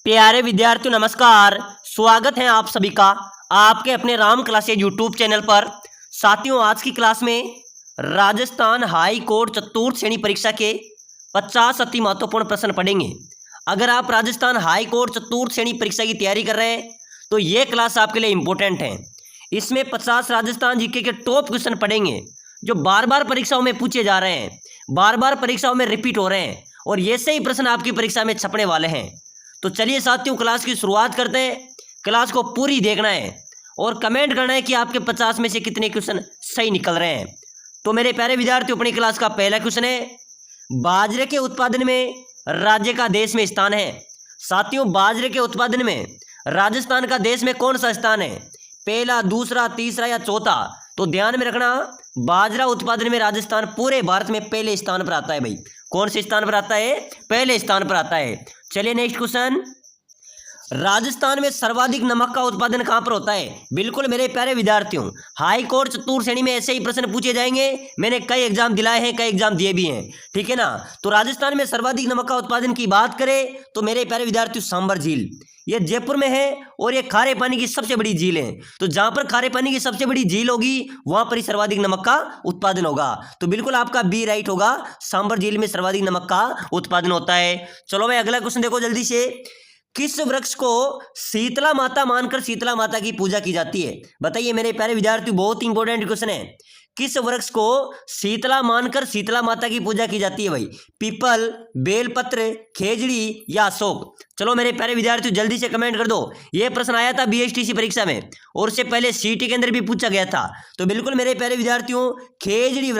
प्यारे विद्यार्थियों नमस्कार। स्वागत है आप सभी का आपके अपने राम क्लासेज यूट्यूब चैनल पर। साथियों, आज की क्लास में राजस्थान हाई कोर्ट चतुर्थ श्रेणी परीक्षा के 50 अति महत्वपूर्ण प्रश्न पढ़ेंगे। अगर आप राजस्थान हाई कोर्ट चतुर्थ श्रेणी परीक्षा की तैयारी कर रहे हैं तो ये क्लास आपके लिए इंपॉर्टेंट है। इसमें 50 राजस्थान जीके के टॉप क्वेश्चन पढ़ेंगे जो बार बार परीक्षाओं में पूछे जा रहे हैं, बार बार परीक्षाओं में रिपीट हो रहे हैं और ये से ही प्रश्न आपकी परीक्षा में छपने वाले हैं। तो चलिए साथियों, क्लास की शुरुआत करते हैं। क्लास को पूरी देखना है और कमेंट करना है कि आपके 50 में से कितने क्वेश्चन सही निकल रहे हैं। तो मेरे प्यारे विद्यार्थियों, अपनी क्लास का पहला क्वेश्चन है, बाजरे के उत्पादन में राज्य का देश में स्थान है। साथियों, बाजरे के उत्पादन में राजस्थान का देश में कौन सा स्थान है? पहला, दूसरा, तीसरा या चौथा? तो ध्यान में रखना, बाजरा उत्पादन में राजस्थान पूरे भारत में पहले स्थान पर आता है। भाई, कौन से स्थान पर आता है? पहले स्थान पर आता है। चलिए नेक्स्ट क्वेश्चन, राजस्थान में सर्वाधिक नमक का उत्पादन कहां पर होता है? बिल्कुल मेरे प्यारे विद्यार्थियों, हाई कोर्ट चतुर्थ श्रेणी में ऐसे ही प्रश्न पूछे जाएंगे। मैंने कई एग्जाम दिलाए हैं, कई एग्जाम दिए भी हैं, ठीक है ना। तो राजस्थान में सर्वाधिक नमक का उत्पादन की बात करें तो मेरे प्यारे विद्यार्थियों, सांबर झील, ये जयपुर में है और ये खारे पानी की सबसे बड़ी झील है। तो जहां पर खारे पानी की सबसे बड़ी झील होगी वहां पर ही सर्वाधिक नमक का उत्पादन होगा। तो बिल्कुल आपका बी राइट होगा, सांबर झील में सर्वाधिक नमक का उत्पादन होता है। चलो भाई, अगला क्वेश्चन देखो जल्दी से, किस वृक्ष को शीतला माता मानकर शीतला माता की पूजा की जाती है? बताइए मेरे प्यारे विद्यार्थी, बहुत इंपॉर्टेंट क्वेश्चन है। किस वृक्ष को शीतला मानकर शीतला माता की पूजा की जाती है? भाई, पीपल, बेलपत्र, खेजड़ी या अशोक? चलो मेरे प्यारे विद्यार्थियों, जल्दी से कमेंट कर दो। यह प्रश्न आया था बीएसटीसी परीक्षा में और उससे पहले सीटी के अंदर भी पूछा गया था। तो बिल्कुल मेरे प्यारे विद्यार्थियों, खेजड़ी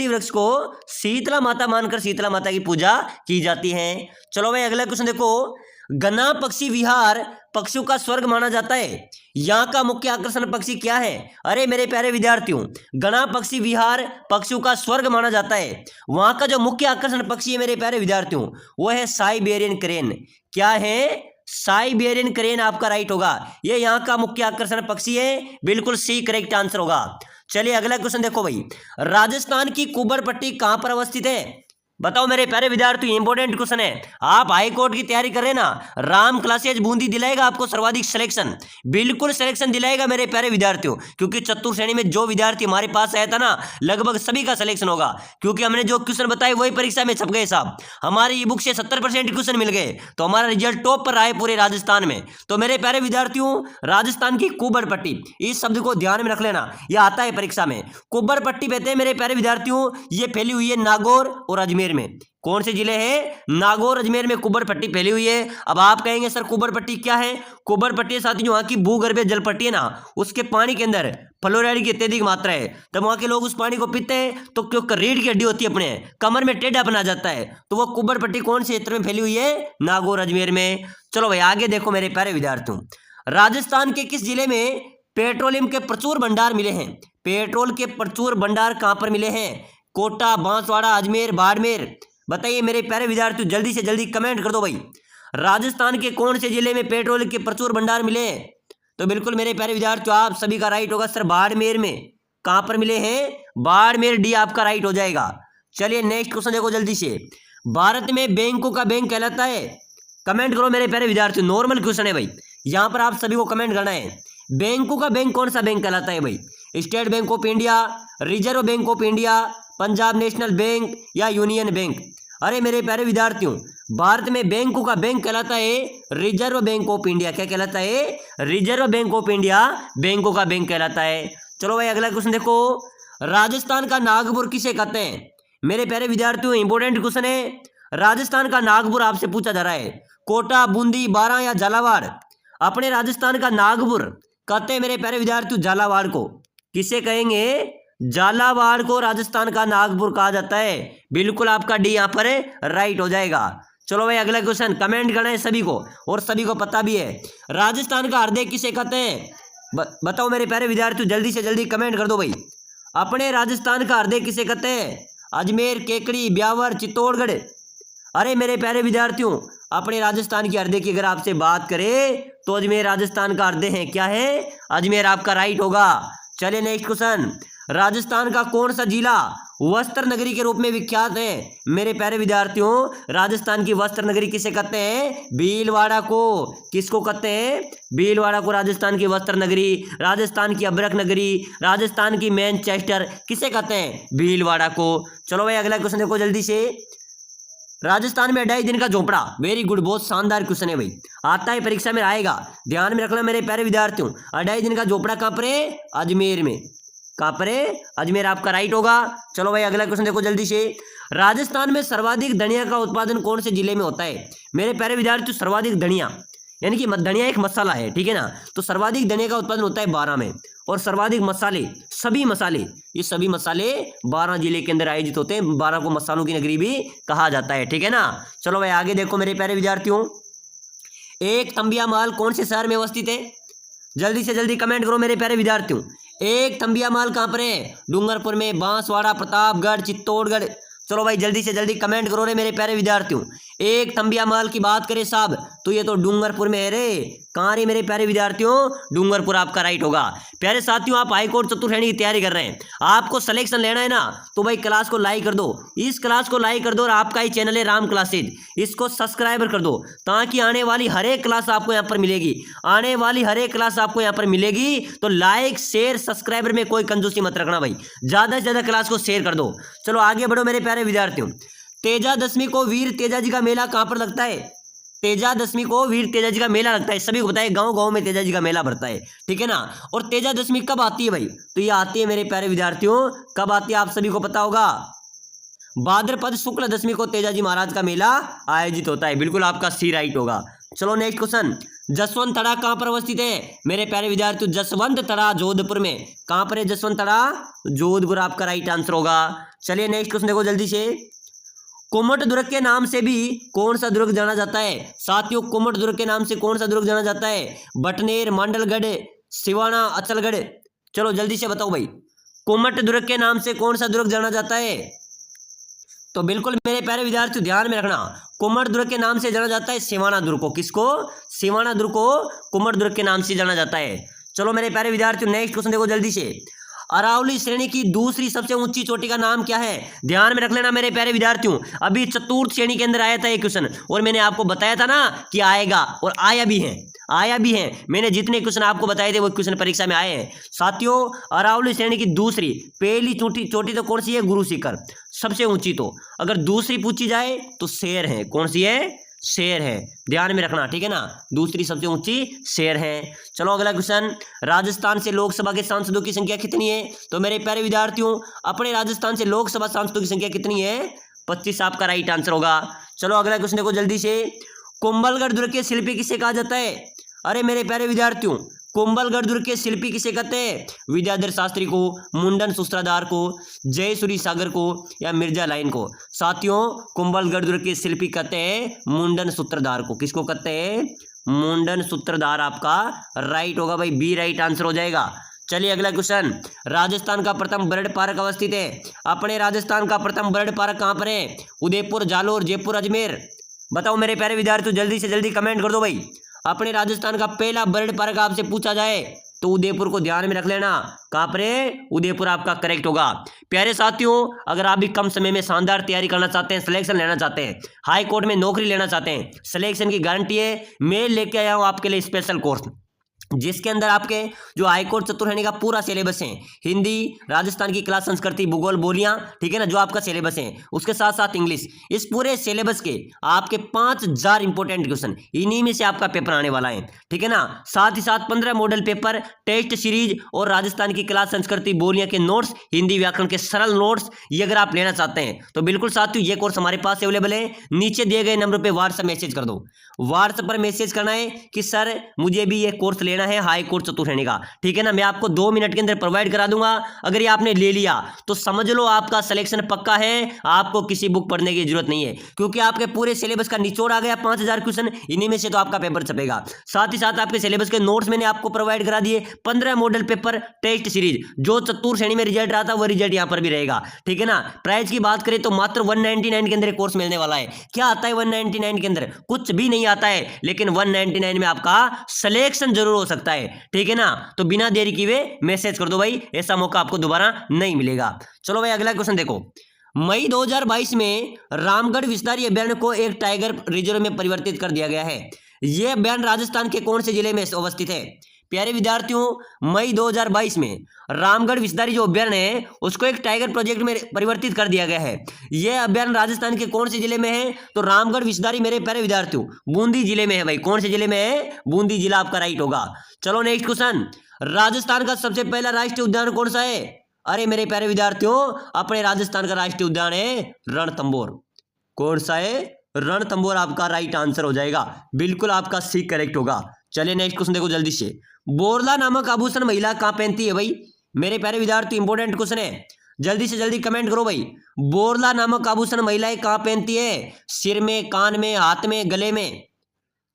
वृक्ष को शीतला माता मानकर शीतला माता की पूजा की जाती है। चलो भाई, अगला क्वेश्चन देखो, गना पक्षी विहार पक्षियों का स्वर्ग माना जाता है। यहाँ का मुख्य आकर्षण पक्षी क्या है? अरे मेरे प्यारे विद्यार्थियों, गना पक्षी विहार पक्षियों का स्वर्ग माना जाता है। वहां का जो मुख्य आकर्षण पक्षी है मेरे प्यारे विद्यार्थियों, वो है साइबेरियन क्रेन। क्या है? साइबेरियन क्रेन आपका राइट होगा। ये यहाँ का मुख्य आकर्षण पक्षी है, बिल्कुल सी करेक्ट आंसर होगा। चलिए अगला क्वेश्चन देखो भाई, राजस्थान की कुबर पट्टी कहां पर अवस्थित है? बताओ मेरे प्यारे विद्यार्थी, इंपॉर्टेंट क्वेश्चन है। आप हाई कोर्ट की तैयारी कर रहे हैं ना, राम क्लासेज बूंदी दिलाएगा आपको सर्वाधिक सिलेक्शन, बिल्कुल सिलेक्शन दिलाएगा मेरे प्यारे विद्यार्थियों। क्योंकि चतुर्थ श्रेणी में जो विद्यार्थी हमारे पास आया था ना, लगभग सभी का सिलेक्शन होगा, क्योंकि हमने जो क्वेश्चन बताए वही परीक्षा में छप गए साहब। हमारी ई बुक से 70% क्वेश्चन मिल गए, तो हमारा रिजल्ट टॉप पर रहा है पूरे राजस्थान में। तो मेरे प्यारे विद्यार्थियों, राजस्थान की कुबर पट्टी, इस शब्द को ध्यान में रख लेना, यह आता है परीक्षा में। कुबर पट्टी कहते हैं मेरे प्यारे विद्यार्थियों, ये फैली हुई है नागौर और अजमेर में। कौन से जिले हैं? नागौर अजमेर में कुबर पट्टी फैली हुई है। अब आप कहेंगे सर कुबर पट्टी क्या है? कुबर पट्टी साथी जो वहां की भूगर्भीय जल पट्टी है ना, उसके पानी के अंदर फ्लोराइड की अत्यधिक मात्रा है, तब वहां के लोग उस पानी को पीते हैं तो क्योंकि रीढ़ की हड्डी होती है अपने कमर में टेढ़ा बना जाता है। तो वो कुबर पट्टी कौन से क्षेत्र में फैली हुई है? नागौर अजमेर में। चलो भाई आगे देखो मेरे प्यारे विद्यार्थियों, राजस्थान के किस जिले में पेट्रोलियम के प्रचुर भंडार मिले हैं? पेट्रोल के प्रचुर भंडार कहां पर मिले हैं? कोटा, बांसवाड़ा, अजमेर, बाड़मेर? बताइए मेरे प्यारे विद्यार्थियों, जल्दी से जल्दी कमेंट कर दो भाई। राजस्थान के कौन से जिले में पेट्रोल के प्रचुर भंडार मिले हैं? तो बिल्कुल मेरे प्यारे विद्यार्थियों, आप सभी का राइट होगा सर, बाड़मेर में। कहां पर मिले हैं? बाड़मेर, डी आपका राइट हो जाएगा। चलिए नेक्स्ट क्वेश्चन देखो जल्दी से, भारत में बैंकों का बैंक कहलाता है? कमेंट करो मेरे प्यारे विद्यार्थियों, नॉर्मल क्वेश्चन है भाई, यहां पर आप सभी को कमेंट करना है। बैंकों का बैंक कौन सा बैंक कहलाता है भाई? State bank of India, reserve bank of India, Punjab national bank या यूनियन बैंक? अरे मेरे प्यारे विद्यार्थियों, भारत में बैंकों का बैंक कहलाता है रिजर्व बैंक ऑफ इंडिया। क्या कहलाता है? रिजर्व बैंक ऑफ इंडिया बैंकों का बैंक कहलाता है। चलो भाई अगला क्वेश्चन देखो, राजस्थान का नागपुर किसे कहते हैं? मेरे प्यारे विद्यार्थियों, इंपॉर्टेंट क्वेश्चन है, राजस्थान का नागपुर आपसे पूछा जा रहा है। कोटा, बूंदी, बारां या झालावाड़? अपने राजस्थान का नागपुर कहते हैं मेरे प्यारे विद्यार्थियों झालावाड़ को। किसे कहेंगे? झालावाड़ को राजस्थान का नागपुर कहा जाता है। बिल्कुल आपका डी यहाँ पर राइट हो जाएगा। चलो भाई अगला क्वेश्चन, कमेंट करना है सभी को और सभी को पता भी है, राजस्थान का हृदय किसे कहते हैं? बताओ मेरे प्यारे विद्यार्थियों, जल्दी से जल्दी कमेंट कर दो भाई। अपने राजस्थान का हृदय किसे कहते हैं? अजमेर, केकड़ी, ब्यावर, चित्तौड़गढ़? अरे मेरे प्यारे विद्यार्थियों, अपने राजस्थान की हृदय की अगर आपसे बात करें तो अजमेर राजस्थान का हृदय है। क्या है? अजमेर आपका राइट होगा। चलिए नेक्स्ट क्वेश्चन, राजस्थान का कौन सा जिला वस्त्र नगरी के रूप में विख्यात है? मेरे प्यारे विद्यार्थियों, राजस्थान की वस्त्र नगरी किसे कहते हैं? भीलवाड़ा को। किसको कहते हैं? भीलवाड़ा को राजस्थान की वस्त्र नगरी, राजस्थान की अब्रक नगरी, राजस्थान की मैनचेस्टर किसे कहते हैं? भीलवाड़ा को। चलो भाई अगला क्वेश्चन देखो जल्दी से। राजस्थान में 2.5 दिन का झोपड़ा, वेरी गुड, बहुत शानदार क्वेश्चन है भाई, आता है परीक्षा में आएगा, ध्यान में रखना मेरे प्यारे विद्यार्थियों। 2.5 दिन का झोपड़ा कहाँ पर है? अजमेर में। कहाँ पर है? अजमेर आपका राइट होगा। चलो भाई अगला क्वेश्चन देखो जल्दी से। राजस्थान में सर्वाधिक धनिया का उत्पादन कौन से जिले में होता है? मेरे प्यारे विद्यार्थियों, सर्वाधिक धनिया यानी कि धनिया एक मसाला है, ठीक है ना, तो सर्वाधिक धनिया का उत्पादन होता है 12 में, और सर्वाधिक मसाले, सभी मसाले, ये सभी मसाले 12 जिले के अंदर आयोजित होते हैं। 12 को मसालों की नगरी भी कहा जाता है, ठीक है ना। चलो भाई आगे देखो मेरे प्यारे विद्यार्थियों। एक तंबिया महल कौन से शहर में अवस्थित है? जल्दी से जल्दी कमेंट करो मेरे प्यारे विद्यार्थियों। एक तंबिया महल कहाँ पर है? डूंगरपुर में, बांसवाड़ा, प्रतापगढ़, चित्तौड़गढ़। चलो भाई जल्दी से जल्दी कमेंट करो रे मेरे प्यारे विद्यार्थियों। एक तंबिया महल की बात करें साहब तो ये तो डूंगरपुर में है रे। कहाँ रे मेरे प्यारे विद्यार्थियों? डूंगरपुर आपका राइट होगा। प्यारे साथियों, आप हाईकोर्ट चतुर्श्रेणी की तैयारी कर रहे हैं, आपको सिलेक्शन लेना है ना, तो भाई क्लास को लाइक कर दो, इस क्लास को लाइक कर दो, और आपका ही चैनल है राम क्लासेज, इसको सब्सक्राइबर कर दो, ताकि आने वाली हर एक क्लास आपको यहाँ पर मिलेगी, आने वाली हर एक क्लास आपको यहाँ पर मिलेगी। तो लाइक शेयर सब्सक्राइबर में कोई कंजूसी मत रखना भाई, ज्यादा से ज्यादा क्लास को शेयर कर दो। चलो आगे बढ़ो मेरे प्यारे विद्यार्थियों। तेजा दशमी को वीर तेजा जी का मेला कहाँ पर लगता है? तेजा दशमी को वीर तेजा जी का मेला लगता है, सभी को बताइए, गांव गांव में तेजा जी का मेला भरता है, ठीक है ना। और तेजा दशमी कब आती है भाई? तो ये आती है मेरे प्यारे विद्यार्थियों, कब आती है आप सभी को पता होगा, भाद्रपद शुक्ल दशमी को तेजा जी महाराज का मेला आयोजित होता है। बिल्कुल आपका सी राइट होगा। चलो नेक्स्ट क्वेश्चन। जसवंत तड़ा कहां पर अवस्थित है? मेरे प्यारे विद्यार्थियों, जसवंत तड़ा जोधपुर में। कहां पर है जसवंत तड़ा? जोधपुर आपका राइट आंसर होगा। चलिए नेक्स्ट क्वेश्चन देखो जल्दी से। कुमट दुर्ग के नाम से भी कौन सा दुर्ग जाना जाता है? साथियों, कुमट दुर्ग के नाम से कौन सा दुर्ग जाना जाता है? बटनेर, मांडलगढ़, सिवाना, अचलगढ़। चलो जल्दी से बताओ भाई, कुमट दुर्ग के नाम से कौन सा दुर्ग जाना जाता है? तो बिल्कुल मेरे प्यारे विद्यार्थियों ध्यान में रखना, कुमट दुर्ग के नाम से जाना जाता है सिवाना दुर्ग को। किसको? सिवाना दुर्ग को कुमट दुर्ग के नाम से जाना जाता है। चलो मेरे प्यारे विद्यार्थियों नेक्स्ट क्वेश्चन देखो जल्दी से। अरावली श्रेणी की दूसरी सबसे ऊंची चोटी का नाम क्या है? ध्यान में रख लेना मेरे प्यारे विद्यार्थियों, अभी चतुर्थ श्रेणी के अंदर आया था ये क्वेश्चन, और मैंने आपको बताया था ना कि आएगा, और आया भी है, आया भी है। मैंने जितने क्वेश्चन आपको बताए थे वो क्वेश्चन परीक्षा में आए हैं। साथियों, अरावली श्रेणी की दूसरी, पहली चोटी तो कौन सी है? गुरु शिखर सबसे ऊंची, तो अगर दूसरी पूछी जाए तो शेर है। कौन सी है? शेर है, ध्यान में रखना, ठीक है ना, दूसरी सबसे ऊंची शेर है। चलो अगला क्वेश्चन। राजस्थान से लोकसभा के सांसदों की संख्या कितनी है? तो मेरे प्यारे विद्यार्थियों, अपने राजस्थान से लोकसभा सांसदों की संख्या कितनी है? 25 आपका राइट आंसर होगा। चलो अगला क्वेश्चन देखो जल्दी से। कुंभलगढ़ दुर्ग के शिल्पी किसे कहा जाता है? अरे मेरे प्यारे विद्यार्थियों, कुंभलगढ़ दुर्ग के शिल्पी किसे कहते हैं? विद्याधर शास्त्री को, मुंडन सूत्रधार को, जयसूरी सागर को, या मिर्जा लाइन को? साथियों, कुंभलगढ़ दुर्ग के शिल्पी कहते हैं मुंडन सूत्रधार को। किसको कहते हैं? मुंडन सूत्रधार आपका राइट होगा भाई, बी राइट आंसर हो जाएगा। चलिए अगला क्वेश्चन। राजस्थान का प्रथम बर्ड पार्क अवस्थित है। अपने राजस्थान का प्रथम बर्ड पार्क कहाँ पर है? उदयपुर, जालोर, जयपुर, अजमेर। बताओ मेरे प्यारे विद्यार्थियों, जल्दी से जल्दी कमेंट कर दो भाई। अपने राजस्थान का पहला बर्ड पार्क आपसे पूछा जाए तो उदयपुर को ध्यान में रख लेना। कहां पर है? उदयपुर आपका करेक्ट होगा। प्यारे साथियों, अगर आप भी कम समय में शानदार तैयारी करना चाहते हैं, सिलेक्शन लेना चाहते हैं, हाई कोर्ट में नौकरी लेना चाहते हैं, सिलेक्शन की गारंटी है, मैं लेके आया हूं आपके लिए स्पेशल कोर्स, जिसके अंदर आपके जो हाईकोर्ट चतुर्श्रेणी का पूरा सिलेबस है, हिंदी, राजस्थान की क्लास, संस्कृति, भूगोल, बोलियां, ठीक है ना, जो आपका सिलेबस है, उसके साथ साथ इंग्लिश, इस पूरे सिलेबस के आपके 5000 इंपोर्टेंट क्वेश्चन, इन्हीं में से आपका पेपर आने वाला है, ठीक है ना। साथ ही साथ 15 मॉडल पेपर, टेस्ट सीरीज, और राजस्थान की क्लास, संस्कृति, बोलियां के नोट्स, हिंदी व्याकरण के सरल नोट्स, ये अगर आप लेना चाहते हैं तो बिल्कुल साथियों ये कोर्स हमारे पास अवेलेबल है। नीचे दिए गए नंबर पर व्हाट्सएप मैसेज कर दो, व्हाट्सएप पर मैसेज करना है कि सर मुझे भी ये कोर्स लेना है हाई कोर्ट चतुर्श्रेणी का, ठीक है ना, मैं आपको 2 मिनट के अंदर प्रोवाइड करा दूंगा। अगर ये आपने ले लिया तो समझ लो आपका सिलेक्शन पक्का है, आपको किसी बुक पढ़ने की जरूरत नहीं है, क्योंकि आपके पूरे सिलेबस का निचोड़ आ गया 5000 क्वेश्चन, इन्हीं में से तो आपका पेपर छपेगा। साथ ही साथ आपके सिलेबस के नोट्स मैंने आपको प्रोवाइड करा दिए, 15 मॉडल पेपर, टेस्ट सीरीज, जो चतुर्श्रेणी में रिजल्ट रहा था वो रिजल्ट यहाँ पर भी रहेगा, ठीक है ना। प्राइस की बात करें तो मात्र 199 के अंदर कोर्स मिलने वाला है। क्या आता है 199 के अंदर? कुछ भी नहीं आता है, लेकिन 199 में आपका सिलेक्शन जरूर हो सकता है, ठीक है ना। तो बिना देरी किए मैसेज कर दो भाई, ऐसा मौका आपको दोबारा नहीं मिलेगा। चलो भाई अगला क्वेश्चन देखो। मई 2022 में रामगढ़ विस्तारी अभ्यारण्य को एक टाइगर रिजर्व में परिवर्तित कर दिया गया है। यह अभ्यारण्य राजस्थान के कौन से जिले में अवस्थित है? प्यारे विद्यार्थियों, मई 2022 में रामगढ़ विस्तारी जो अभ्यारण्य है उसको एक टाइगर प्रोजेक्ट में परिवर्तित कर दिया गया है। यह अभ्यारण्य राजस्थान के कौन से जिले में है? तो रामगढ़ विस्तारी मेरे प्यारे विद्यार्थियों बूंदी जिले में है भाई। कौन से जिले में है? बूंदी जिला आपका राइट होगा। चलो नेक्स्ट क्वेश्चन, राजस्थान का सबसे पहला राष्ट्रीय उद्यान कौन सा है? अरे मेरे प्यारे विद्यार्थियों, अपने राजस्थान का राष्ट्रीय उद्यान है रणथंभौर। कौन सा है? रणथंभौर आपका राइट आंसर हो जाएगा, बिल्कुल आपका सी करेक्ट होगा। चलिए नेक्स्ट क्वेश्चन देखो जल्दी से। बोरला नामक आभूषण महिला कहाँ पहनती है भाई? मेरे प्यारे विद्यार्थी इंपॉर्टेंट क्वेश्चन है, जल्दी से जल्दी कमेंट करो भाई। बोरला नामक आभूषण महिलाएं कहाँ पहनती है? सिर में, कान में, हाथ में, गले में?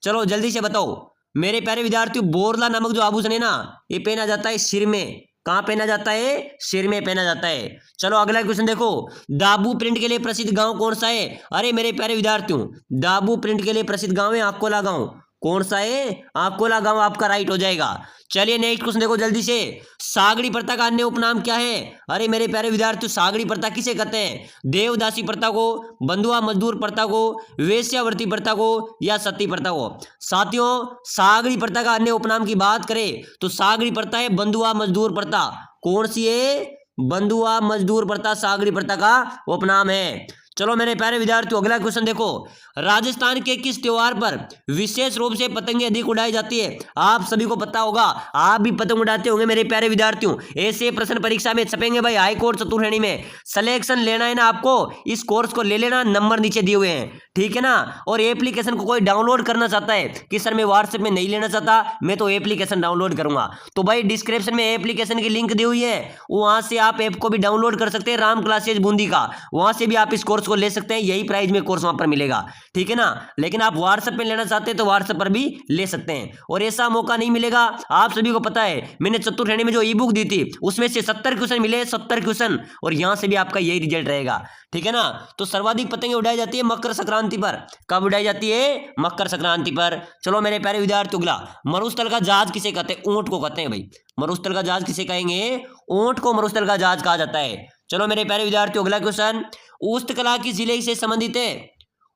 चलो जल्दी से बताओ मेरे प्यारे विद्यार्थियों। बोरला नामक जो आभूषण है ना, ये पहना जाता है सिर में। कहाँ पहना जाता है? सिर में पहना जाता है। चलो अगला क्वेश्चन देखो, दाबू प्रिंट के लिए प्रसिद्ध गांव कौन सा है? अरे मेरे प्यारे विद्यार्थियों, दाबू प्रिंट के लिए प्रसिद्ध गांव है अकोला गांव। कौन सा है? अकोला गांव आपका राइट हो जाएगा। चलिए नेक्स्ट क्वेश्चन देखो जल्दी से। सागड़ी प्रथा का अन्य उपनाम क्या है? अरे मेरे प्यारे विद्यार्थियों, सागड़ी प्रथा किसे कहते हैं? देवदासी प्रथा को, बंधुआ मजदूर प्रथा को, वेश्यावृत्ति प्रथा को, या सती प्रथा को? साथियों, सागड़ी प्रथा का अन्य उपनाम की बात करें तो सागड़ी प्रथा है बंधुआ मजदूर प्रथा। कौन सी है? बंधुआ मजदूर प्रथा सागड़ी प्रथा का उपनाम है। चलो मेरे प्यारे विद्यार्थियों अगला क्वेश्चन देखो, राजस्थान के किस त्योहार पर विशेष रूप से पतंगे अधिक उड़ाई जाती है? आप सभी को पता होगा, आप भी पतंग उड़ाते होंगे मेरे प्यारे विद्यार्थियों। ऐसे प्रश्न परीक्षा में छपेंगे भाई, हाई कोर्ट चतुर्श्रेणी में। सिलेक्शन लेना है ना आपको, इस कोर्स को ले लेना, नंबर नीचे दिए हुए हैं, ठीक है ना। और एप्लीकेशन को कोई डाउनलोड करना चाहता है कि सर मैं व्हाट्सएप में नहीं लेना चाहता, मैं तो एप्लीकेशन डाउनलोड करूंगा, तो भाई डिस्क्रिप्शन में एप्लीकेशन की लिंक दी हुई है, वहां से आप ऐप को भी डाउनलोड कर सकते हैं, राम क्लासेज बूंदी का। वहां से भी आप इस कोर्स को ले सकते हैं, यही प्राइस में कोर्स वहां पर मिलेगा, ठीक है ना। लेकिन आप व्हाट्सएप में लेना चाहते हैं तो व्हाट्सएप पर भी ले सकते हैं, और ऐसा मौका नहीं मिलेगा। आप सभी को पता है मैंने चतुर्श्रेणी में जो ई बुक दी थी उसमें से 70 क्वेश्चन मिले, 70 क्वेश्चन, और यहां से भी आपका यही रिजल्ट रहेगा, ठीक है ना। तो सर्वाधिक पतंगे उड़ाई जाती है मकर संक्रांति पर। कब उड़ाई जाती है? मकर संक्रांति पर। चलो मेरे प्यारे विद्यार्थी अगला, मरुस्थल का जहाज किसे कहते हैं? ऊंट को कहते हैं भाई। मरुस्थल का जहाज किसे कहेंगे? ऊंट को मरुस्थल का जहाज कहा जाता है। चलो मेरे प्यारे विद्यार्थी अगला क्वेश्चन, उस्तकला किस जिले से संबंधित है?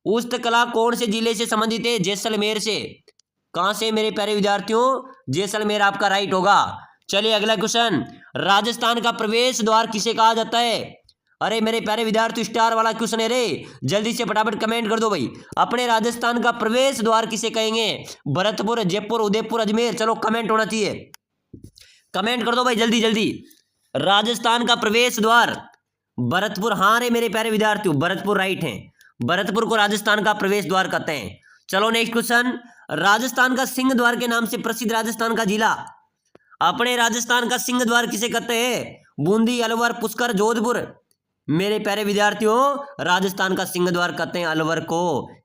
उस्तकला कौन से जिले से संबंधित है? जैसलमेर से। कहां से मेरे प्यारे विद्यार्थियों? जैसलमेर आपका राइट होगा। चलिए अगला क्वेश्चन, राजस्थान का प्रवेश द्वार किसे कहा जाता है? अरे मेरे प्यारे विद्यार्थी स्टार वाला क्वेश्चन है रे, जल्दी से फटाफट कमेंट कर दो भाई। अपने राजस्थान का प्रवेश द्वार किसे कहेंगे? भरतपुर, जयपुर, उदयपुर, अजमेर? चलो कमेंट होना चाहिए, कमेंट कर दो भाई जल्दी जल्दी। राजस्थान का प्रवेश द्वार भरतपुर, हाँ रे मेरे प्यारे विद्यार्थियों, भरतपुर राइट है। भरतपुर को राजस्थान का प्रवेश द्वार कहते हैं। चलो नेक्स्ट क्वेश्चन, राजस्थान का सिंह द्वार के नाम से प्रसिद्ध राजस्थान का जिला? अपने राजस्थान का सिंह द्वार किसे कहते हैं? बूंदी, अलवर, पुष्कर, जोधपुर? मेरे प्यारे विद्यार्थियों, राजस्थान का सिंह द्वार कहते हैं अलवर को।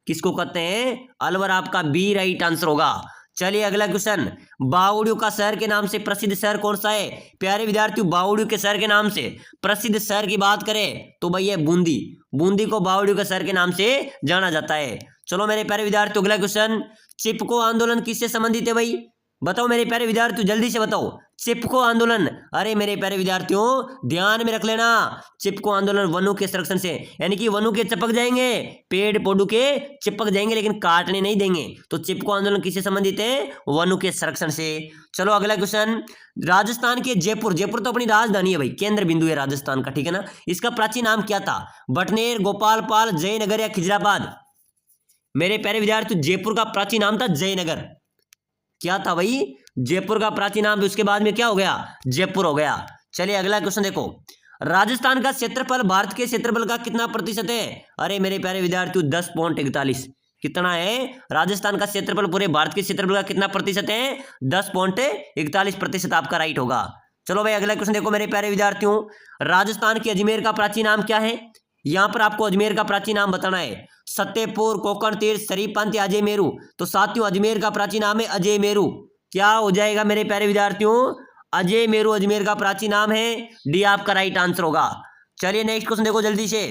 किसको कहते हैं? अलवर आपका बी राइट आंसर होगा। चलिए अगला क्वेश्चन, बावड़ियों का शहर के नाम से प्रसिद्ध शहर कौन सा है? प्यारे विद्यार्थियों, बावड़ियों के शहर के नाम से प्रसिद्ध शहर की बात करें तो भाई ये बूंदी। बूंदी को बावड़ियों के शहर के नाम से जाना जाता है। चलो मेरे प्यारे विद्यार्थियों अगला क्वेश्चन, चिपको आंदोलन किससे संबंधित है भाई? बताओ मेरे प्यारे विद्यार्थियों जल्दी से बताओ। चिपको आंदोलन, अरे मेरे प्यारे विद्यार्थियों ध्यान में रख लेना, चिपको आंदोलन वनों के संरक्षण से, यानी कि वनों के चिपक जाएंगे, पेड़ पौधों के चिपक जाएंगे लेकिन काटने नहीं देंगे। तो चिपको आंदोलन किससे संबंधित है? वनों के संरक्षण से। चलो अगला क्वेश्चन, राजस्थान के जयपुर, जयपुर तो अपनी राजधानी है भाई, केंद्र बिंदु है राजस्थान का, ठीक है ना। इसका प्राचीन नाम क्या था? बटनेर, गोपालपाल, जयनगर या खिजराबाद? मेरे प्यारे विद्यार्थियों, जयपुर का प्राचीन नाम था जयनगर। क्या था भाई? जयपुर का प्राचीन नाम, उसके बाद में क्या हो गया? जयपुर हो गया। चलिए अगला क्वेश्चन देखो, राजस्थान का क्षेत्रफल भारत के क्षेत्रफल का कितना प्रतिशत है? अरे मेरे प्यारे विद्यार्थियों 10.41। कितना है? राजस्थान का क्षेत्रफल पूरे भारत के क्षेत्रफल का कितना प्रतिशत है? 10.41% आपका राइट होगा। चलो भाई अगला क्वेश्चन देखो मेरे प्यारे विद्यार्थियों, राजस्थान के अजमेर का प्राचीन नाम क्या है? यहां पर आपको अजमेर का प्राचीन नाम बताना है। सत्यपुर, कोकण तीर्थ, शरीफपंथी, अजय मेरू? तो साथियों अजमेर का प्राचीन नाम है अजय मेरू। क्या हो जाएगा मेरे प्यारे विद्यार्थियों? अजय मेरू अजमेर का प्राचीन नाम है, डी आपका राइट आंसर होगा। चलिए नेक्स्ट क्वेश्चन देखो जल्दी से,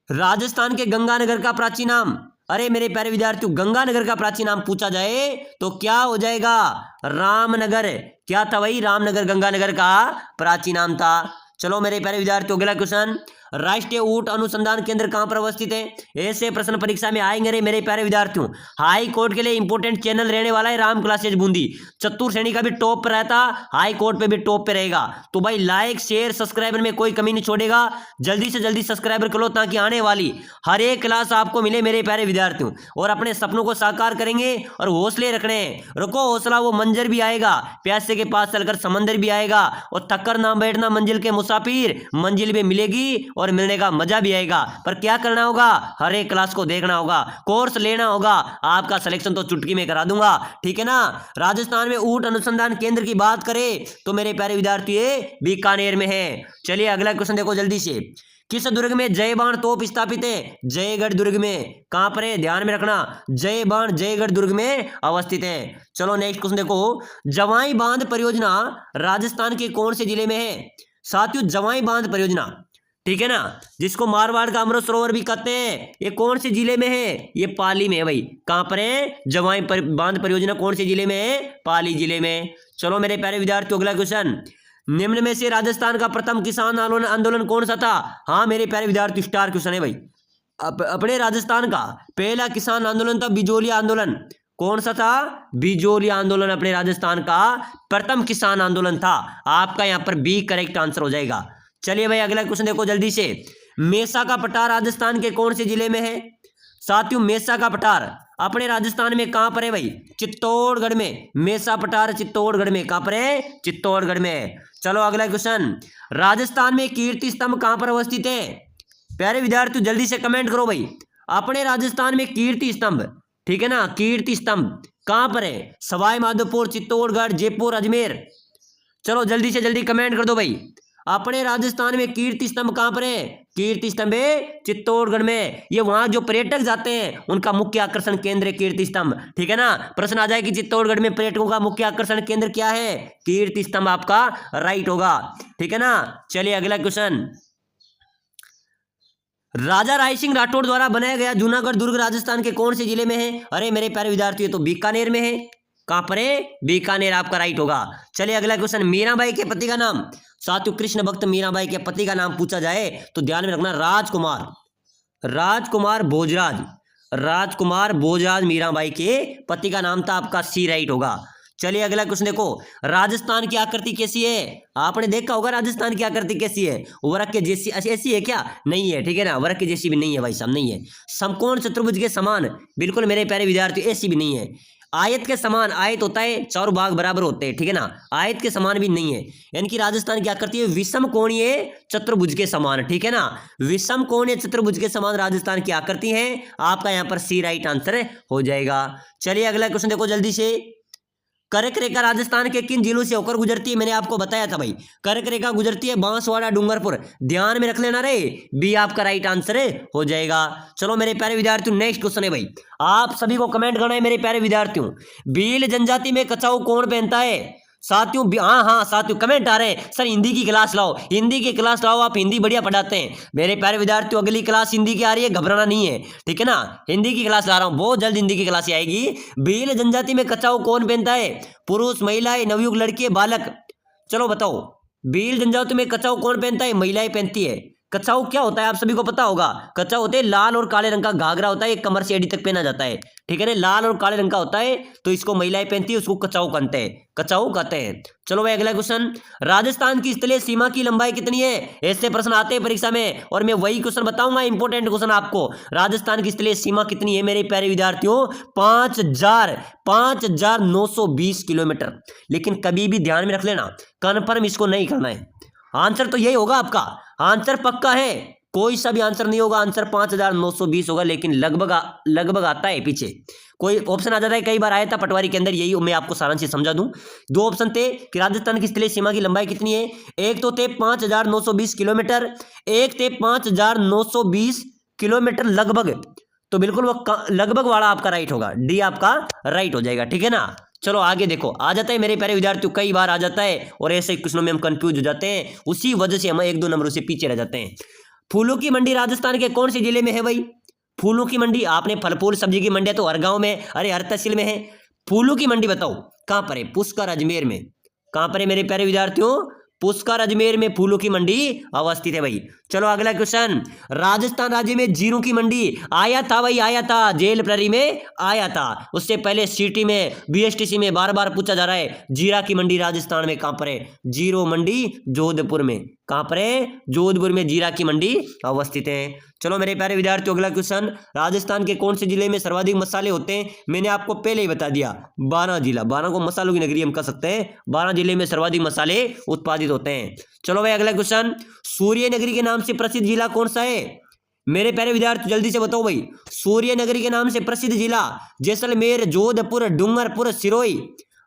राजस्थान के गंगानगर का प्राचीन नाम? अरे मेरे प्यारे विद्यार्थियों, गंगानगर का प्राचीन नाम पूछा जाए तो क्या हो जाएगा? रामनगर। क्या था भाई? रामनगर गंगानगर का प्राचीन नाम था। चलो मेरे प्यारे विद्यार्थियों, अगला क्वेश्चन, राष्ट्रीय ऊंट अनुसंधान केंद्र कहां पर अवस्थित है? ऐसे प्रश्न परीक्षा में आएंगे रे मेरे प्यारे विद्यार्थियों। हाई कोर्ट के लिए इंपोर्टेंट चैनल रहने वाला है राम क्लासेज बूंदी। चतुर श्रेणी का भी टॉप पर रहता, हाई कोर्ट पे भी टॉप पे रहेगा। तो भाई लाइक शेयर सब्सक्राइबर में कोई कमी नहीं छोड़ेगा, जल्दी से जल्दी सब्सक्राइबर करो ताकि आने वाली हर एक क्लास आपको मिले मेरे प्यारे विद्यार्थियों। और अपने सपनों को साकार करेंगे और हौसले रखने हैं। रुको हौसला, वो मंजर भी आएगा, प्यासे के पास चलकर समंदर भी आएगा। और थक्कर ना बैठना मंजिल के मुसाफिर, मंजिल भी मिलेगी और मिलने का मजा भी आएगा। पर क्या करना होगा? हर एक क्लास को देखना होगा, कोर्स लेना होगा। आपका सिलेक्शन तो चुटकी में करा दूंगा, ठीक है ना। राजस्थान में ऊंट अनुसंधान केंद्र की बात करें तो मेरे प्यारे विद्यार्थी ये बीकानेर में है। चलिए अगला क्वेश्चन देखो जल्दी से। किस दुर्ग में जय बाण तोप स्थापित है? जयगढ़ दुर्ग में। कहां पर है? ध्यान में रखना, जय बाण जयगढ़ दुर्ग में अवस्थित है। चलो नेक्स्ट क्वेश्चन देखो, जवाई बांध परियोजना राजस्थान के कौन से जिले में है? साथियों जवाई बांध परियोजना, ठीक है ना, जिसको मारवाड़ का अमृत सरोवर भी कहते हैं, ये कौन से जिले में है? ये पाली में है भाई। कहां पर है? जवाई बांध परियोजना कौन से जिले में है? पाली जिले में। चलो मेरे प्यारे विद्यार्थियों, अगला क्वेश्चन, निम्न में से राजस्थान का प्रथम किसान आंदोलन कौन सा था? हाँ मेरे प्यारे विद्यार्थी, स्टार क्वेश्चन है भाई। अपने राजस्थान का पहला किसान आंदोलन था बिजोलिया आंदोलन। कौन सा था? बिजोलिया आंदोलन अपने राजस्थान का प्रथम किसान आंदोलन था। आपका यहां पर बी करेक्ट आंसर हो जाएगा। चलिए भाई अगला क्वेश्चन देखो जल्दी से, मेसा का पठार राजस्थान के कौन से जिले में है? साथियों मेसा का पठार अपने राजस्थान में कहां पर है भाई? चित्तौड़गढ़ में। मेसा पठार चित्तौड़गढ़ में। कहां पर है? चित्तौड़गढ़ में। चलो अगला क्वेश्चन, राजस्थान में कीर्ति स्तंभ कहां पर अवस्थित है? प्यारे विद्यार्थियों जल्दी से कमेंट करो भाई, अपने राजस्थान में कीर्ति स्तंभ, ठीक है ना, कीर्ति स्तंभ कहां पर है? सवाई माधोपुर, चित्तौड़गढ़, जयपुर, अजमेर। चलो जल्दी से जल्दी कमेंट कर दो भाई, अपने राजस्थान में कीर्ति स्तंभ कहां पर है? कीर्ति स्तंभ है चित्तौड़गढ़ में। ये वहां जो पर्यटक जाते हैं उनका मुख्य आकर्षण केंद्र है कीर्ति स्तंभ, ठीक है ना। प्रश्न आ जाए कि चित्तौड़गढ़ में पर्यटकों का मुख्य आकर्षण केंद्र क्या है? कीर्ति स्तंभ आपका राइट होगा, ठीक है ना। चलिए अगला क्वेश्चन, राजा राय सिंह राठौड़ द्वारा बनाया गया जूनागढ़ दुर्ग राजस्थान के कौन से जिले में है? अरे मेरे प्यारे विद्यार्थियों तो बीकानेर में है। कहां पर है? बीकानेर आपका राइट होगा। चलिए अगला क्वेश्चन, मीराबाई के पति का नाम? साथियों कृष्ण भक्त मीराबाई के पति का नाम पूछा जाए तो ध्यान में रखना राजकुमार, राजकुमार भोजराज, राजकुमार भोजराज मीराबाई के पति का नाम था। आपका सी राइट होगा। चलिए अगला क्वेश्चन देखो, राजस्थान की आकृति कैसी है? आपने देखा होगा राजस्थान की आकृति कैसी है? वृक्क के जैसी ऐसी है क्या? नहीं है, ठीक है ना, वृक्क के जैसी भी नहीं है भाई साहब, नहीं है। समकोण चतुर्भुज के समान, बिल्कुल मेरे प्यारे विद्यार्थी ऐसी भी नहीं है। आयत के समान, आयत होता है चारों भाग बराबर होते हैं, ठीक है ना, आयत के समान भी नहीं है। यानी कि राजस्थान की आकृति है विषम कोणीय चतुर्भुज के समान, ठीक है ना, विषम कोणीय चतुर्भुज के समान राजस्थान की आकृति है। आपका यहां पर सी राइट आंसर हो जाएगा। चलिए अगला क्वेश्चन देखो जल्दी से, कर्क रेखा राजस्थान के किन जिलों से होकर गुजरती है? मैंने आपको बताया था भाई, कर्क रेखा गुजरती है बांसवाड़ा, डूंगरपुर। ध्यान में रख लेना रे, बी आपका राइट आंसर हो जाएगा। चलो मेरे प्यारे विद्यार्थियों नेक्स्ट क्वेश्चन है भाई, आप सभी को कमेंट करना है मेरे प्यारे विद्यार्थियों, भील जनजाति में कछाऊ कौन पहनता है? साथियों हाँ साथियों कमेंट आ रहे हैं, सर हिंदी की क्लास लाओ, हिंदी की क्लास लाओ, आप हिंदी बढ़िया पढ़ाते हैं। मेरे प्यारे विद्यार्थियों अगली क्लास हिंदी की आ रही है, घबराना नहीं है, ठीक है ना, हिंदी की क्लास ला रहा हूं, बहुत जल्द हिंदी की क्लास आएगी। भील जनजाति में कछाऊ कौन पहनता है? पुरुष, महिलाएं, नवयुग लड़के, बालक। चलो बताओ, भील जनजाति में कछाऊ कौन पहनता है? महिलाएं पहनती है। कछाऊ क्या होता है आप सभी को पता होगा, कछाऊ होते हैं लाल और काले रंग का घाघरा होता है, एक कमर से एड़ी तक पहना जाता है, ठीक है ना, लाल और काले रंग का होता है, तो इसको महिलाएं पहनती है, उसको कछाऊ कहते हैं, कछाऊ कहते हैं। चलो भाई अगला क्वेश्चन, राजस्थान की स्थलीय सीमा की लंबाई कितनी है? ऐसे प्रश्न आते हैं परीक्षा में और मैं वही क्वेश्चन बताऊंगा, इंपोर्टेंट क्वेश्चन आपको। राजस्थान की स्थलीय सीमा कितनी है मेरे प्यारे विद्यार्थियों? 5,920 किलोमीटर। लेकिन कभी भी ध्यान में रख लेना, कन्फर्म इसको नहीं करना है, आंसर तो यही होगा आपका, आंसर पक्का है, कोई सा भी आंसर नहीं होगा, आंसर 5,920 होगा, लेकिन लगभग आता है पीछे, कोई ऑप्शन आ जाता है, कई बार आया था पटवारी के अंदर, यही मैं आपको सारांश से समझा दूं। दो ऑप्शन थे कि राजस्थान की स्थलीय सीमा की लंबाई कितनी है, एक तो थे 5,920 किलोमीटर, एक थे 5,920 किलोमीटर लगभग, तो बिल्कुल वो लगभग वाला आपका राइट होगा, डी आपका राइट हो जाएगा, ठीक है ना। चलो आगे देखो, आ जाता है मेरे प्यारे विद्यार्थियों, कई बार आ जाता है और ऐसे क्वेश्चनों में हम कंफ्यूज हो जाते हैं, उसी वजह से हम 1-2 नंबरों से पीछे रह जाते हैं। फूलों की मंडी राजस्थान के कौन से जिले में है भाई? फूलों की मंडी, आपने फल फूल सब्जी की मंडियां तो हर गांव में, अरे हर तहसील में है। फूलों की मंडी बताओ कहां पर है? पुष्कर अजमेर में। कहां पर है मेरे प्यारे विद्यार्थियों? पुष्कर अजमेर में फूलों की मंडी अवस्थित है भाई। चलो अगला क्वेश्चन, राजस्थान राज्य में जीरों की मंडी आया था भाई, आया था, जेल प्रहरी में आया था। उससे पहले सिटी में, बीएसटीसी में बार बार पूछा जा रहा है, जीरा की मंडी राजस्थान में कहां पर है? जीरो मंडी जोधपुर में। कहां पर है? जोधपुर में जीरा की मंडी अवस्थित है। चलो मेरे प्यारे विद्यार्थियों अगला क्वेश्चन, राजस्थान के कौन से जिले में सर्वाधिक मसाले होते हैं? मैंने आपको पहले ही बता दिया, 12 जिला, 12 को मसालों की नगरी हम कह सकते हैं। 12 जिले में सर्वाधिक मसाले उत्पादित होते हैं। चलो भाई अगला क्वेश्चन, सूर्य नगरी के नाम से प्रसिद्ध जिला कौन सा है? मेरे प्यारे विद्यार्थी जल्दी से बताओ भाई, सूर्य नगरी के नाम से प्रसिद्ध जिला जैसलमेर, जोधपुर, डूंगरपुर, सिरोही।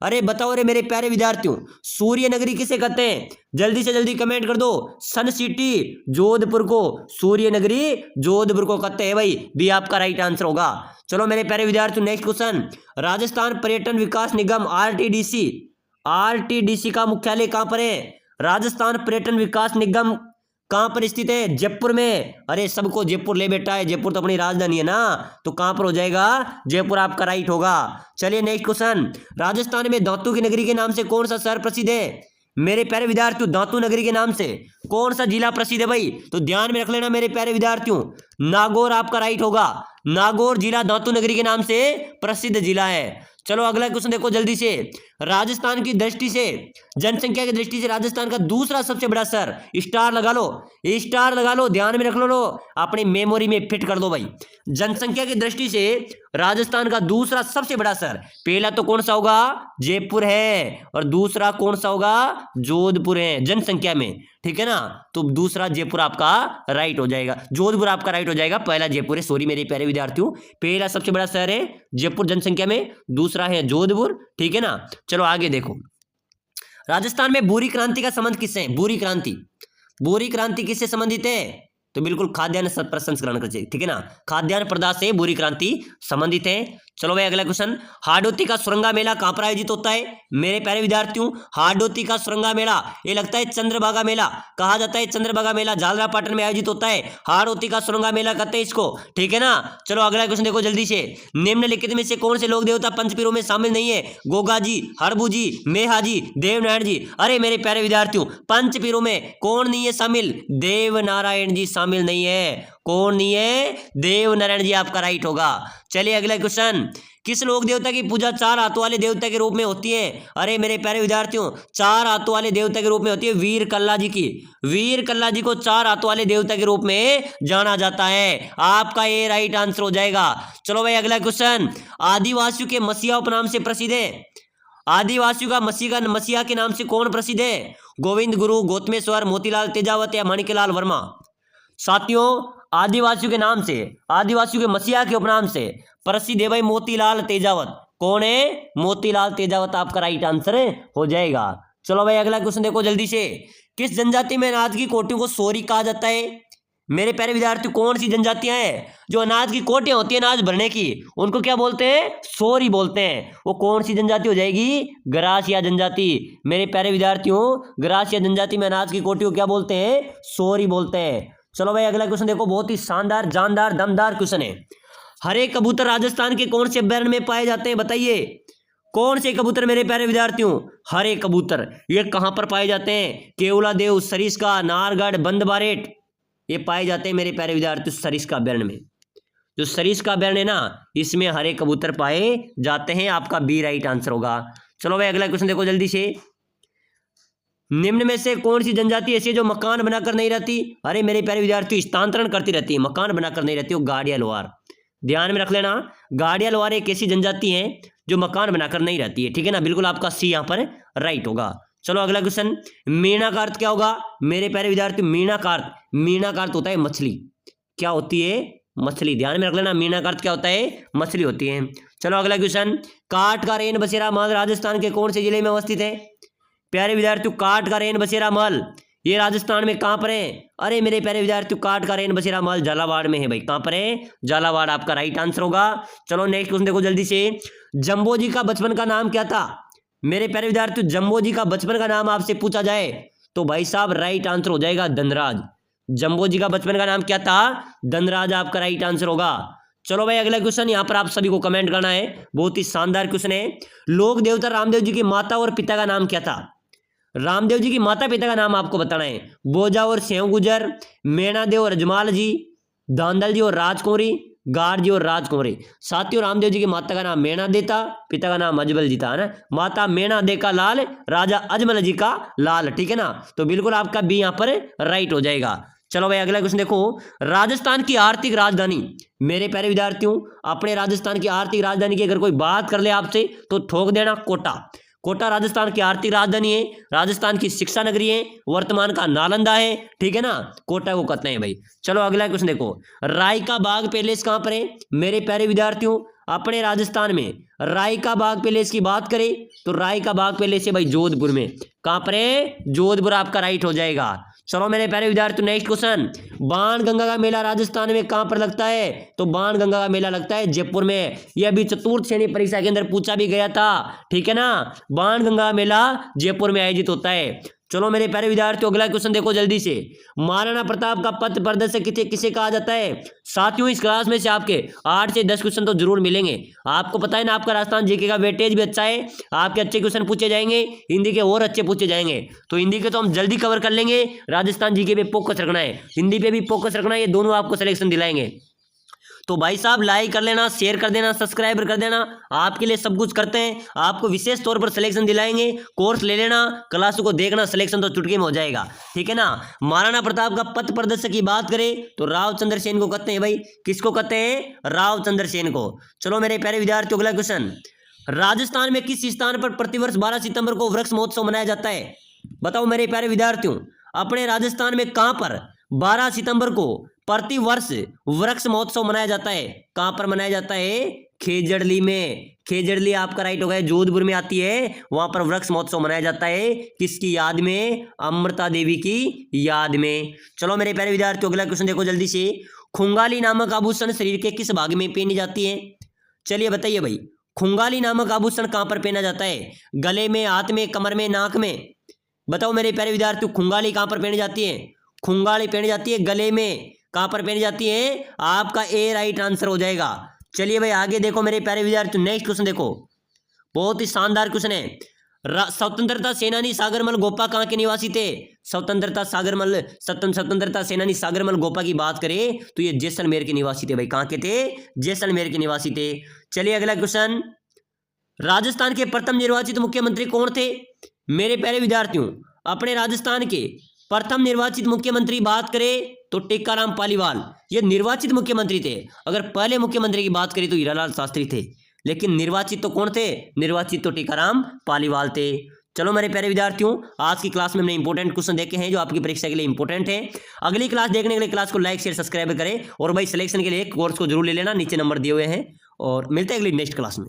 अरे बताओ रे मेरे प्यारे विद्यार्थियों, सूर्य नगरी किसे कहते हैं? जल्दी से जल्दी कमेंट कर दो। सन सिटी जोधपुर को सूर्य नगरी जोधपुर को कहते हैं भाई, भी आपका राइट आंसर होगा। चलो मेरे प्यारे विद्यार्थियों नेक्स्ट क्वेश्चन, राजस्थान पर्यटन विकास निगम आरटीडीसी, आरटीडीसी का मुख्यालय कहां पर है? राजस्थान पर्यटन विकास निगम कहां पर स्थित है? जयपुर में। अरे सबको जयपुर ले बेटा है, जयपुर तो अपनी राजधानी है ना, तो कहां पर हो जाएगा? जयपुर आपका राइट होगा। चलिए नेक्स्ट क्वेश्चन, राजस्थान में दांतू की नगरी के नाम से कौन सा शहर प्रसिद्ध है? मेरे प्यारे विद्यार्थियों दांतू नगरी के नाम से कौन सा जिला प्रसिद्ध है भाई? तो ध्यान में रख लेना मेरे प्यारे विद्यार्थियों, नागौर आपका राइट होगा। नागौर जिला दांतू नगरी के नाम से प्रसिद्ध जिला है। चलो अगला क्वेश्चन देखो जल्दी से, राजस्थान की दृष्टि से, जनसंख्या की दृष्टि से राजस्थान का दूसरा सबसे बड़ा शहर, स्टार लगा लो, स्टार लगा लो, ध्यान में रख लो, अपनी मेमोरी में फिट कर दो भाई। जनसंख्या की दृष्टि से राजस्थान का दूसरा सबसे बड़ा शहर, पहला तो कौन सा होगा? जयपुर है, और दूसरा कौन सा होगा? जोधपुर है जनसंख्या में, ठीक है ना, तो दूसरा जयपुर आपका राइट हो जाएगा, जोधपुर आपका राइट हो जाएगा, पहला जयपुर है। सॉरी मेरे प्यारे विद्यार्थियों, पहला सबसे बड़ा शहर है जयपुर जनसंख्या में, दूसरा है जोधपुर, ठीक है ना। चलो आगे देखो, राजस्थान में भूरी क्रांति का संबंध किससे है? भूरी क्रांति, भूरी क्रांति किससे संबंधित है? तो बिल्कुल खाद्यान्न प्रसंस्करण कर, ठीक है ना, खाद्यान्न पदार्थ से भूरी क्रांति संबंधित है। चलो भाई अगला क्वेश्चन, हाडोती का सुरंगा मेला कहां पर आयोजित होता है? मेरे प्यारे विद्यार्थियों हाडोती का सुरंगा मेला, ये लगता है चंद्रभागा मेला कहा जाता है, चंद्रभागा मेला झालरापाटन में आयोजित होता है, हाडोती का सुरंगा मेला कहते हैं इसको, ठीक है ना। चलो अगला क्वेश्चन देखो जल्दी से, निम्नलिखित में से कौन से लोक देवता पंचपीरों में शामिल नहीं है? गोगा जी, हरबू जी, मेहा जी, देवनारायण जी। अरे मेरे प्यारे विद्यार्थियों पंचपीरों में कौन नहीं है शामिल? देवनारायण जी शामिल नहीं है। कौन नहीं है? देवनारायण जी आपका राइट होगा। चलिए अगला क्वेश्चन, किस लोक देवता की पूजा चार हाथों वाले देवता के रूप में होती है? अरे मेरे प्यारे विद्यार्थियों चार हाथों वाले देवता के रूप में होती है वीर कल्ला जी की, वीर कल्ला जी को चार हाथों वाले देवता के रूप में जाना जाता है, आपका ये राइट आंसर हो जाएगा। चलो भाई अगला क्वेश्चन, आदिवासियों के मसीहा उपनाम से प्रसिद्ध है, आदिवासियों का मसीहा के नाम से कौन प्रसिद्ध है? गोविंद गुरु, गौतमेश्वर, मोतीलाल तेजावत या माणिक्यलाल वर्मा। साथियों आदिवासियों के नाम से, आदिवासियों के मसीहा के उपनाम से प्रसिद्ध है भाई मोतीलाल तेजावत। कौन है? मोतीलाल तेजावत आपका राइट आंसर हो जाएगा। चलो भाई अगला क्वेश्चन देखो जल्दी से, किस जनजाति में अनाज की कोटियों को सोरी कहा जाता है? मेरे प्यारे विद्यार्थी कौन सी जनजातियां हैं जो अनाज की कोटियां होती है अनाज भरने की, उनको क्या बोलते हैं? सोरी बोलते हैं। वो कौन सी जनजाति हो जाएगी? गरासिया जनजाति। मेरे प्यारे विद्यार्थियों गरासिया जनजाति में अनाज की कोटियों क्या बोलते हैं? सोरी बोलते हैं। चलो भाई अगला क्वेश्चन देखो, बहुत ही शानदार, जानदार, दमदार क्वेश्चन है। हरे कबूतर राजस्थान के कौन से अभ्यारण्य में पाए जाते हैं? बताइए कौन से कबूतर मेरे प्यारे विद्यार्थियों? हरे कबूतर ये कहां पर पाए जाते हैं? केवलादेव, सरिस्का, नाहरगढ़, बंदबारेट, ये पाए जाते हैं मेरे प्यारे विद्यार्थियों सरिस्का अभ्यारण्य में। जो सरिस्का अभ्यारण्य है ना, इसमें हरे कबूतर पाए जाते हैं, आपका बी राइट आंसर होगा। चलो भाई अगला क्वेश्चन देखो जल्दी से, निम्न में से कौन सी जनजाति ऐसी है जो मकान बनाकर नहीं रहती? अरे मेरे प्यारे विद्यार्थियों स्थानांतरण करती रहती है, मकान बनाकर नहीं रहती, वो गाड़िया लोहार। ध्यान में रख लेना, गाड़िया लोहार एक ऐसी जनजाति है जो मकान बनाकर नहीं रहती है, ठीक है ना, बिल्कुल आपका सी यहाँ पर राइट होगा। चलो अगला क्वेश्चन, मीणा का अर्थ क्या होगा? मेरे प्यारे विद्यार्थी मीणा का अर्थ होता है मछली। क्या होती है? मछली। ध्यान में रख लेना, मीणा का अर्थ क्या होता है? मछली होती है। चलो अगला क्वेश्चन, काठ का रेन बसेरा महल राजस्थान के कौन से जिले में अवस्थित है? प्यारे विद्यार्थियों काठ का रेन बसेरा महल ये राजस्थान में कहां पर है? अरे मेरे प्यारे विद्यार्थियों काठ का रेन बसेरा महल झालावाड़ में है भाई। कहां पर है? झालावाड़ आपका राइट आंसर होगा। चलो नेक्स्ट क्वेश्चन देखो जल्दी से, जंबो जी का बचपन का नाम क्या था? मेरे प्यारे विद्यार्थियों जंबो जी का बचपन का नाम आपसे पूछा जाए तो भाई साहब राइट आंसर हो जाएगा धनराज। जंबो जी का बचपन का नाम क्या था? धनराज आपका राइट आंसर होगा। चलो भाई अगला क्वेश्चन यहाँ पर आप सभी को कमेंट करना है, बहुत ही शानदार क्वेश्चन है। लोक देवता रामदेव जी की माता और पिता का नाम क्या था? रामदेव जी की माता पिता का नाम आपको बताना है। बोजा और सेव गुजर, मेणादेव और अजमाल जी, धांधल जी और राजकुंवरी, गार जी और राजकुंवरी। साथियों रामदेव जी की माता का नाम मेणा दे था, पिता का नाम अजमल जी था, है ना। माता मेणा दे का लाल, राजा अजमल जी का लाल, ठीक है ना। तो बिल्कुल आपका बी यहाँ पर राइट हो जाएगा। चलो भाई अगला क्वेश्चन देखो, राजस्थान की आर्थिक राजधानी। मेरे प्यारे विद्यार्थियों, अपने राजस्थान की आर्थिक राजधानी की अगर कोई बात कर ले आपसे तो ठोक देना कोटा। कोटा राजस्थान की आर्थिक राजधानी है, राजस्थान की शिक्षा नगरी है, वर्तमान का नालंदा है, ठीक है ना। कोटा को कहते हैं भाई। चलो अगला क्वेश्चन देखो, राय का बाग पैलेस कहां पर है? मेरे प्यारे विद्यार्थियों, अपने राजस्थान में राय का बाग पैलेस की बात करें तो राय का बाग पैलेस है भाई जोधपुर में। कहां पर है? जोधपुर आपका राइट हो जाएगा। चलो मेरे प्यारे विद्यार्थियों नेक्स्ट क्वेश्चन, बाण गंगा का मेला राजस्थान में कहां पर लगता है? तो बाण गंगा का मेला लगता है जयपुर में। यह अभी चतुर्थ श्रेणी परीक्षा के अंदर पूछा भी गया था, ठीक है ना। बाण गंगा का मेला जयपुर में आयोजित होता है। चलो मेरे प्यारे विद्यार्थियों अगला क्वेश्चन देखो जल्दी से, महाराणा प्रताप का पथ प्रदर्शक किसे कहा जाता है? साथियों इस क्लास में से आपके 8 से 10 क्वेश्चन तो जरूर मिलेंगे। आपको पता है ना आपका राजस्थान जीके का वेटेज भी अच्छा है, आपके अच्छे क्वेश्चन पूछे जाएंगे, हिंदी के और अच्छे पूछे जाएंगे। तो हिंदी के तो हम जल्दी कवर कर लेंगे, राजस्थान जीके पे फोकस रखना है, हिंदी पे भी फोकस रखना है, ये दोनों आपको सिलेक्शन दिलाएंगे। तो भाई साहब लाइक कर लेना, शेयर कर देना, सब्सक्राइब कर देना, आपके लिए सब कुछ करते हैं। आपको विशेष तौर पर सिलेक्शन दिलाएंगे, कोर्स ले लेना, क्लासों को देखना, सिलेक्शन तो चुटकी में हो जाएगा, ठीक है ना। महाराणा प्रताप का पथ प्रदर्शक की बात करें तो रावचंद्र सेन को कहते हैं भाई। किसको कहते हैं? रावचंद्र सेन को। चलो मेरे प्यारे विद्यार्थियों अगला क्वेश्चन, राजस्थान में किस स्थान पर प्रतिवर्ष 12 सितंबर को वृक्ष महोत्सव मनाया जाता है? बताओ मेरे प्यारे विद्यार्थियों, अपने राजस्थान में कहां पर 12 सितंबर को प्रति वर्ष वृक्ष महोत्सव मनाया जाता है? कहां पर मनाया जाता है? खेजड़ली में। खेजड़ली आपका राइट हो गया, जोधपुर में आती है, वहां पर वृक्ष महोत्सव मनाया जाता है। किसकी याद में? अमृता देवी की याद में। चलो मेरे प्यारे विद्यार्थियों अगला क्वेश्चन देखो जल्दी से, खुंगाली नामक आभूषण शरीर के किस भाग में पहनी जाती है? चलिए बताइए भाई, खुंगाली नामक आभूषण कहां पर पहना जाता है? गले में, हाथ में, कमर में, नाक में? बताओ मेरे प्यारे विद्यार्थियों, खुंगाली कहां पर पहनी जाती है? खुंगाली पहनी जाती है गले में। कहां पर पहनी जाती है? आपका ए राइट आंसर हो जाएगा। चलिए भाई आगे देखो मेरे प्यारे विद्यार्थियों, नेक्स्ट क्वेश्चन देखो, बहुत ही शानदार क्वेश्चन है। स्वतंत्रता सेनानी सागरमल गोपा कहां के निवासी थे? स्वतंत्रता सेनानी सागरमल गोपा की बात करें तो ये जैसलमेर के निवासी थे भाई। कहां के थे? जैसलमेर के निवासी थे। चलिए अगला क्वेश्चन, राजस्थान के प्रथम निर्वाचित मुख्यमंत्री कौन थे? मेरे प्यारे विद्यार्थियों, अपने राजस्थान के प्रथम निर्वाचित मुख्यमंत्री बात करें तो टीकाराम पालीवाल, ये निर्वाचित मुख्यमंत्री थे। अगर पहले मुख्यमंत्री की बात करें तो हीरालाल शास्त्री थे, लेकिन निर्वाचित तो कौन थे? निर्वाचित तो टीकाराम पालीवाल थे। चलो मेरे प्यारे विद्यार्थियों, आज की क्लास में हमने इंपॉर्टेंट क्वेश्चन देखे हैं जो आपकी परीक्षा के लिए इंपॉर्टेंट है। अगली क्लास देखने के लिए क्लास को लाइक शेयर सब्सक्राइब करें, और भाई सिलेक्शन के लिए कोर्स को जरूर ले लेना, नीचे नंबर दिए हुए हैं। और मिलते हैं अगली नेक्स्ट क्लास में।